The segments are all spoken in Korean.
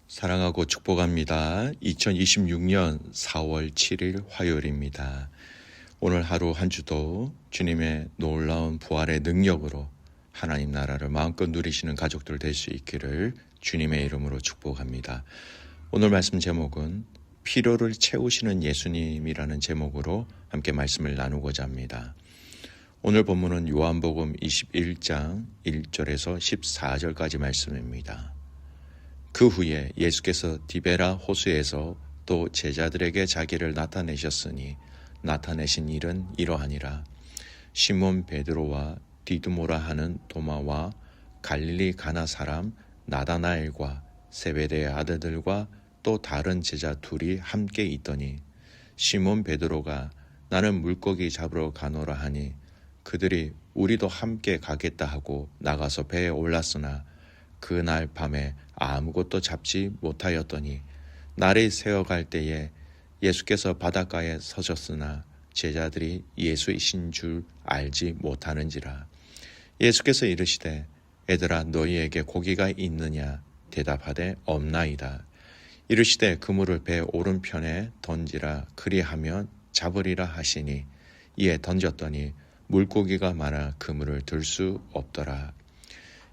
사랑하고 축복합니다. 2026년 4월 7일 화요일입니다. 오늘 하루 한 주도 주님의 놀라운 부활의 능력으로 하나님 나라를 마음껏 누리시는 가족들 될 수 있기를 주님의 이름으로 축복합니다. 오늘 말씀 제목은 필요를 채우시는 예수님이라는 제목으로 함께 말씀을 나누고자 합니다. 오늘 본문은 요한복음 21장 1절에서 14절까지 말씀입니다. 그 후에 예수께서 디베라 호수에서 또 제자들에게 자기를 나타내셨으니 나타내신 일은 이러하니라. 시몬 베드로와 디두모라 하는 도마와 갈릴리 가나 사람 나다나엘과 세베대의 아들들과 또 다른 제자 둘이 함께 있더니 시몬 베드로가 나는 물고기 잡으러 가노라 하니 그들이 우리도 함께 가겠다 하고 나가서 배에 올랐으나 그날 밤에 아무것도 잡지 못하였더니 날이 새어갈 때에 예수께서 바닷가에 서셨으나 제자들이 예수이신 줄 알지 못하는지라. 예수께서 이르시되 애들아 너희에게 고기가 있느냐 대답하되 없나이다. 이르시되 그물을 배 오른편에 던지라 그리하면 잡으리라 하시니 이에 던졌더니 물고기가 많아 그물을 들 수 없더라.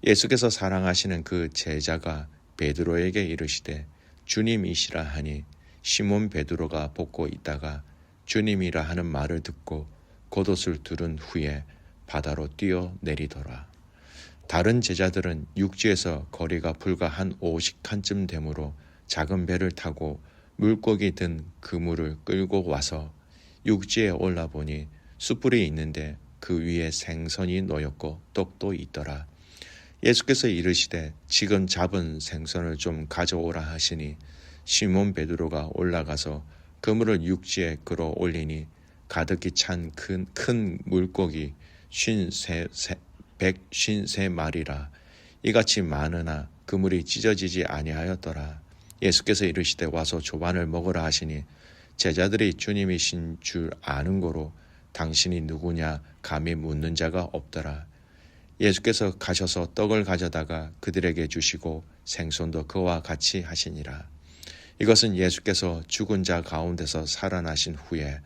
예수께서 사랑하시는 그 제자가 베드로에게 이르시되 주님이시라 하니 시몬 베드로가 벗고 있다가 주님이라 하는 말을 듣고 겉옷을 두른 후에 바다로 뛰어내리더라. 다른 제자들은 육지에서 거리가 불과 한 50칸쯤 되므로 작은 배를 타고 물고기 든 그물을 끌고 와서 육지에 올라보니 숯불이 있는데 그 위에 생선이 놓였고 떡도 있더라. 예수께서 이르시되 지금 잡은 생선을 좀 가져오라 하시니 시몬 베드로가 올라가서 그물을 육지에 끌어 올리니 가득히 찬 큰 물고기 153마리라. 이같이 많으나 그물이 찢어지지 아니하였더라. 예수께서 이르시되 와서 조반을 먹으라 하시니 제자들이 주님이신 줄 아는 고로 당신이 누구냐 감히 묻는 자가 없더라. 예수께서 가셔서 떡을 가져다가 그들에게 주시고 생선도 그와 같이 하시니라. 이것은 예수께서 죽은 자 가운데서 살아나신 후에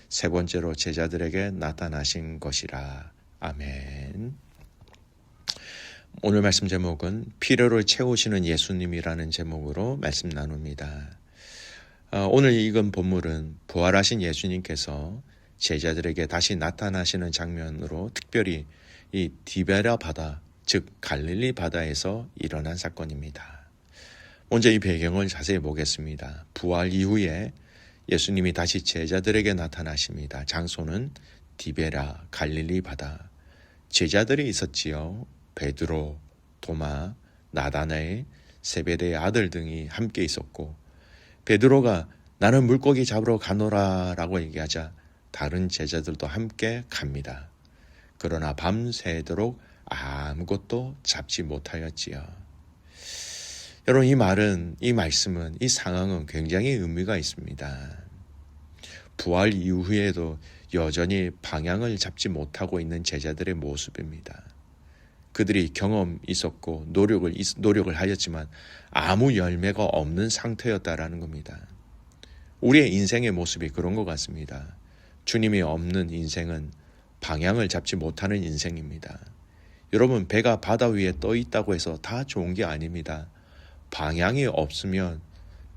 세 번째로 제자들에게 나타나신 것이라. 아멘. 오늘 말씀 제목은 필요를 채우시는 예수님이라는 제목으로 말씀 나눕니다. 오늘 읽은 본문은 부활하신 예수님께서 제자들에게 다시 나타나시는 장면으로 특별히 이 디베라 바다, 즉 갈릴리 바다에서 일어난 사건입니다. 먼저 이 배경을 자세히 보겠습니다. 부활 이후에 예수님이 다시 제자들에게 나타나십니다. 장소는 디베라, 갈릴리 바다. 제자들이 있었지요. 베드로, 도마, 나다나엘, 세베대의 아들 등이 함께 있었고 베드로가 나는 물고기 잡으러 가노라 라고 얘기하자 다른 제자들도 함께 갑니다. 그러나 밤새도록 아무것도 잡지 못하였지요. 여러분 이 말씀은 이 상황은 굉장히 의미가 있습니다. 부활 이후에도 여전히 방향을 잡지 못하고 있는 제자들의 모습입니다. 그들이 경험 있었고 노력을 하였지만 아무 열매가 없는 상태였다라는 겁니다. 우리의 인생의 모습이 그런 것 같습니다. 주님이 없는 인생은 방향을 잡지 못하는 인생입니다. 여러분 배가 바다 위에 떠 있다고 해서 다 좋은 게 아닙니다. 방향이 없으면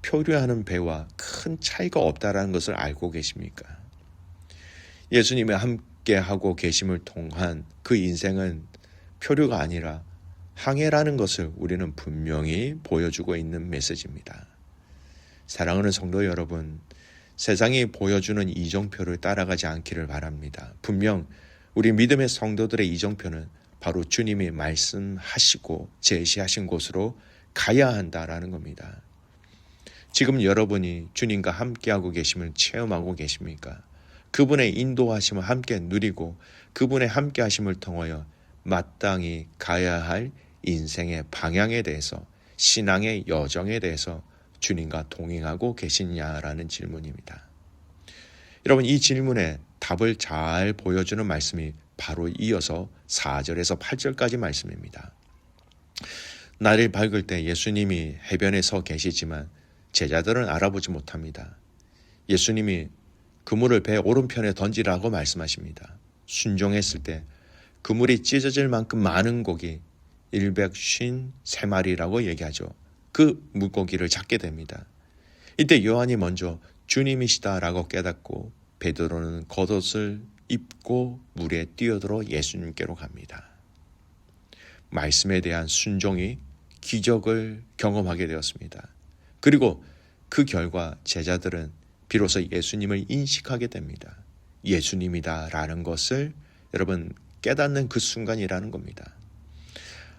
표류하는 배와 큰 차이가 없다라는 것을 알고 계십니까? 예수님이 함께하고 계심을 통한 그 인생은 표류가 아니라 항해라는 것을 우리는 분명히 보여주고 있는 메시지입니다. 사랑하는 성도 여러분, 세상이 보여주는 이정표를 따라가지 않기를 바랍니다. 분명 우리 믿음의 성도들의 이정표는 바로 주님이 말씀하시고 제시하신 곳으로 가야 한다라는 겁니다. 지금 여러분이 주님과 함께하고 계심을 체험하고 계십니까? 그분의 인도하심을 함께 누리고 그분의 함께하심을 통하여 마땅히 가야 할 인생의 방향에 대해서 신앙의 여정에 대해서 주님과 동행하고 계시냐라는 질문입니다. 여러분 이 질문에 답을 잘 보여주는 말씀이 바로 이어서 4절에서 8절까지 말씀입니다. 날이 밝을 때 예수님이 해변에 서 계시지만 제자들은 알아보지 못합니다. 예수님이 그물을 배 오른편에 던지라고 말씀하십니다. 순종했을 때 그물이 찢어질 만큼 많은 고기 153마리라고 얘기하죠. 그 물고기를 잡게 됩니다. 이때 요한이 먼저 주님이시다라고 깨닫고 베드로는 겉옷을 입고 물에 뛰어들어 예수님께로 갑니다. 말씀에 대한 순종이 기적을 경험하게 되었습니다. 그리고 그 결과 제자들은 비로소 예수님을 인식하게 됩니다. 예수님이다라는 것을 여러분 깨닫는 그 순간이라는 겁니다.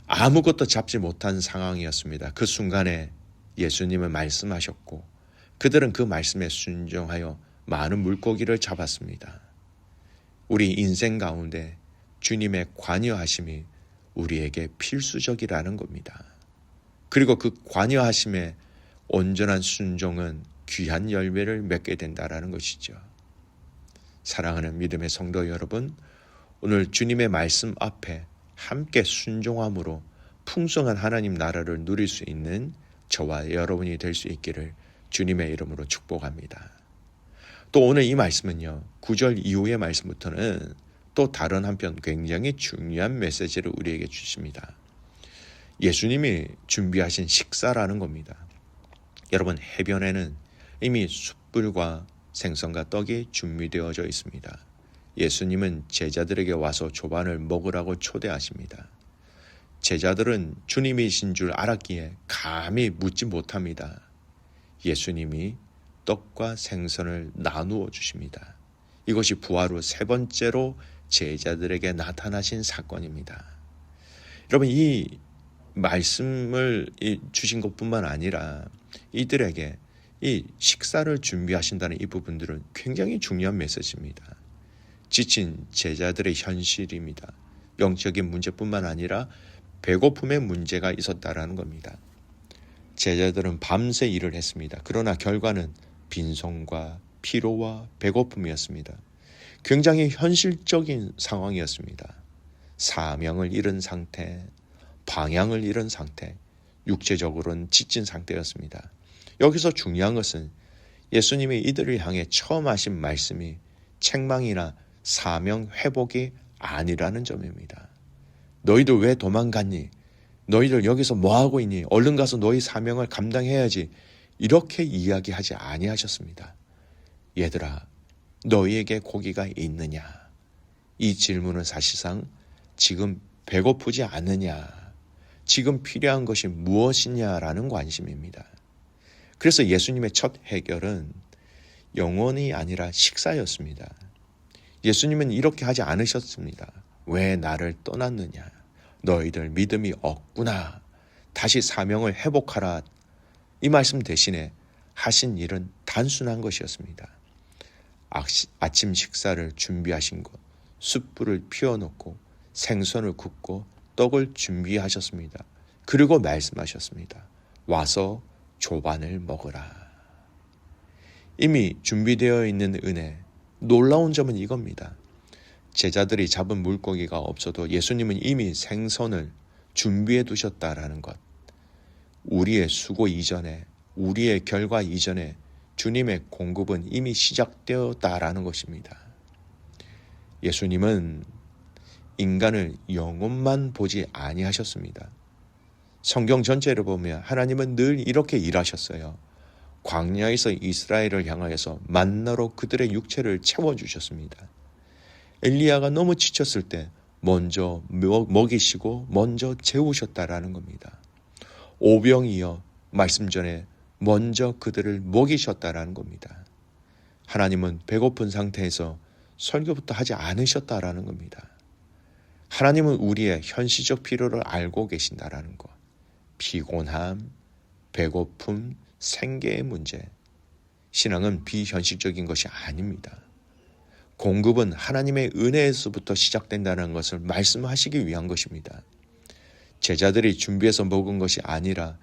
아무것도 잡지 못한 상황이었습니다. 그 순간에 예수님은 말씀하셨고 그들은 그 말씀에 순종하여 많은 물고기를 잡았습니다. 우리 인생 가운데 주님의 관여하심이 우리에게 필수적이라는 겁니다. 그리고 그 관여하심에 온전한 순종은 귀한 열매를 맺게 된다는 것이죠. 사랑하는 믿음의 성도 여러분, 오늘 주님의 말씀 앞에 함께 순종함으로 풍성한 하나님 나라를 누릴 수 있는 저와 여러분이 될 수 있기를 주님의 이름으로 축복합니다. 또 오늘 이 말씀은요, 9절 이후의 말씀부터는 또 다른 한편 굉장히 중요한 메시지를 우리에게 주십니다. 예수님이 준비하신 식사라는 겁니다. 여러분, 해변에는 이미 숯불과 생선과 떡이 준비되어져 있습니다. 예수님은 제자들에게 와서 조반을 먹으라고 초대하십니다. 제자들은 주님이신 줄 알았기에 감히 묻지 못합니다. 예수님이 떡과 생선을 나누어 주십니다. 이것이 부활 후 세 번째로 제자들에게 나타나신 사건입니다. 여러분, 이 말씀을 주신 것뿐만 아니라 이들에게 이 식사를 준비하신다는 이 부분들은 굉장히 중요한 메시지입니다. 지친 제자들의 현실입니다. 영적인 문제뿐만 아니라 배고픔의 문제가 있었다라는 겁니다. 제자들은 밤새 일을 했습니다. 그러나 결과는 빈손과 피로와 배고픔이었습니다. 굉장히 현실적인 상황이었습니다. 사명을 잃은 상태, 방향을 잃은 상태, 육체적으로는 지친 상태였습니다. 여기서 중요한 것은 예수님이 이들을 향해 처음 하신 말씀이 책망이나 사명 회복이 아니라는 점입니다. 너희들 왜 도망갔니? 너희들 여기서 뭐하고 있니? 얼른 가서 너희 사명을 감당해야지. 이렇게 이야기하지 아니하셨습니다. 얘들아, 너희에게 고기가 있느냐? 이 질문은 사실상 지금 배고프지 않느냐? 지금 필요한 것이 무엇이냐라는 관심입니다. 그래서 예수님의 첫 해결은 영혼이 아니라 식사였습니다. 예수님은 이렇게 하지 않으셨습니다. 왜 나를 떠났느냐? 너희들 믿음이 없구나. 다시 사명을 회복하라. 이 말씀 대신에 하신 일은 단순한 것이었습니다. 아침 식사를 준비하신 것, 숯불을 피워놓고 생선을 굽고 떡을 준비하셨습니다. 그리고 말씀하셨습니다. 와서 조반을 먹으라. 이미 준비되어 있는 은혜, 놀라운 점은 이겁니다. 제자들이 잡은 물고기가 없어도 예수님은 이미 생선을 준비해 두셨다라는 것. 우리의 수고 이전에, 우리의 결과 이전에 주님의 공급은 이미 시작되었다라는 것입니다. 예수님은 인간을 영혼만 보지 아니하셨습니다. 성경 전체를 보면 하나님은 늘 이렇게 일하셨어요. 광야에서 이스라엘을 향하여서 만나로 그들의 육체를 채워주셨습니다. 엘리야가 너무 지쳤을 때 먼저 먹이시고 먼저 재우셨다라는 겁니다. 오병이어 말씀 전에 먼저 그들을 먹이셨다라는 겁니다. 하나님은 배고픈 상태에서 설교부터 하지 않으셨다라는 겁니다. 하나님은 우리의 현실적 필요를 알고 계신다라는 것. 피곤함, 배고픔, 생계의 문제. 신앙은 비현실적인 것이 아닙니다. 공급은 하나님의 은혜에서부터 시작된다는 것을 말씀하시기 위한 것입니다. 제자들이 준비해서 먹은 것이 아니라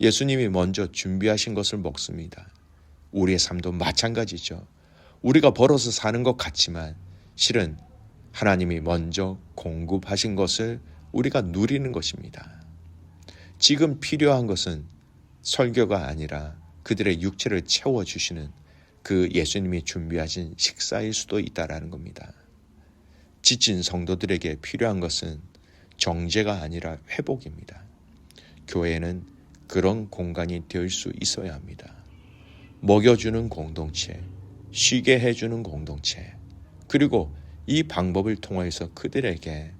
예수님이 먼저 준비하신 것을 먹습니다. 우리의 삶도 마찬가지죠. 우리가 벌어서 사는 것 같지만 실은 하나님이 먼저 공급하신 것을 우리가 누리는 것입니다. 지금 필요한 것은 설교가 아니라 그들의 육체를 채워주시는 그 예수님이 준비하신 식사일 수도 있다라는 겁니다. 지친 성도들에게 필요한 것은 정죄가 아니라 회복입니다. 교회는 그런 공간이 될 수 있어야 합니다. 먹여주는 공동체, 쉬게 해주는 공동체, 그리고 이 방법을 통해서 그들에게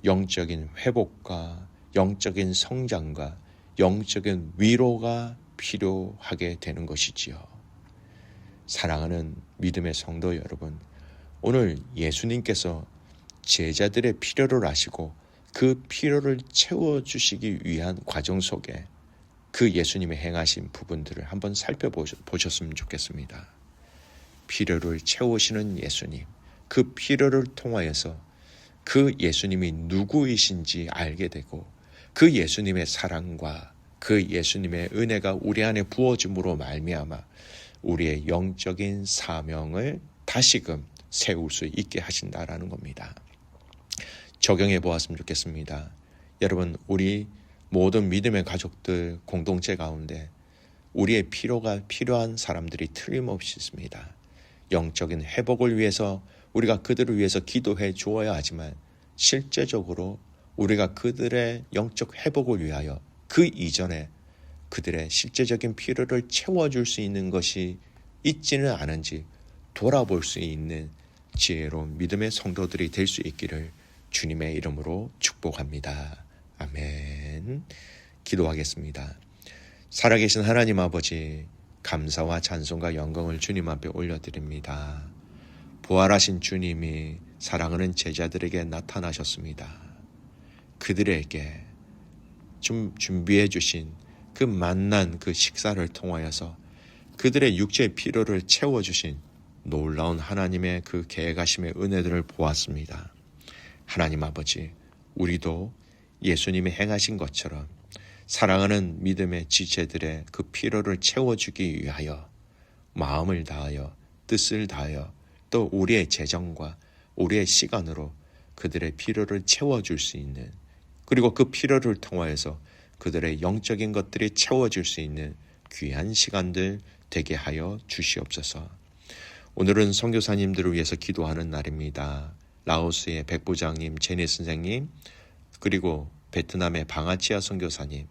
영적인 회복과 영적인 성장과 영적인 위로가 필요하게 되는 것이지요. 사랑하는 믿음의 성도 여러분, 오늘 예수님께서 제자들의 필요를 아시고 그 필요를 채워주시기 위한 과정 속에 그 예수님이 행하신 부분들을 한번 살펴보셨으면 좋겠습니다. 필요를 채우시는 예수님, 그 필요를 통하여서 그 예수님이 누구이신지 알게 되고 그 예수님의 사랑과 그 예수님의 은혜가 우리 안에 부어짐으로 말미암아 우리의 영적인 사명을 다시금 세울 수 있게 하신다라는 겁니다. 적용해 보았으면 좋겠습니다. 여러분, 우리 모든 믿음의 가족들 공동체 가운데 우리의 필요가 필요한 사람들이 틀림없이 있습니다. 영적인 회복을 위해서 우리가 그들을 위해서 기도해 주어야 하지만 실제적으로 우리가 그들의 영적 회복을 위하여 그 이전에 그들의 실제적인 필요를 채워줄 수 있는 것이 있지는 않은지 돌아볼 수 있는 지혜로운 믿음의 성도들이 될 수 있기를 주님의 이름으로 축복합니다. 아멘. 기도하겠습니다. 살아계신 하나님 아버지, 감사와 찬송과 영광을 주님 앞에 올려드립니다. 부활하신 주님이 사랑하는 제자들에게 나타나셨습니다. 그들에게 좀 준비해 주신 그 만난 그 식사를 통하여서 그들의 육체의 필요를 채워주신 놀라운 하나님의 그 계획하심의 은혜들을 보았습니다. 하나님 아버지, 우리도 예수님이 행하신 것처럼 사랑하는 믿음의 지체들의 그 필요를 채워주기 위하여 마음을 다하여 뜻을 다하여 또 우리의 재정과 우리의 시간으로 그들의 필요를 채워줄 수 있는, 그리고 그 필요를 통하여서 그들의 영적인 것들이 채워질 수 있는 귀한 시간들 되게 하여 주시옵소서. 오늘은 선교사님들을 위해서 기도하는 날입니다. 라오스의 백부장님, 제니 선생님, 그리고 베트남의 방아치아 선교사님,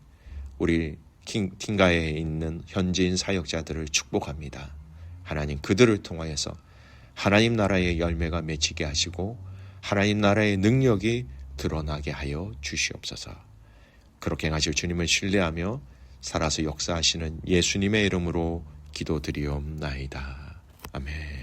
우리 팅가에 있는 현지인 사역자들을 축복합니다. 하나님, 그들을 통하여서 하나님 나라의 열매가 맺히게 하시고 하나님 나라의 능력이 드러나게 하여 주시옵소서. 그렇게 행하실 주님을 신뢰하며 살아서 역사하시는 예수님의 이름으로 기도드리옵나이다. 아멘.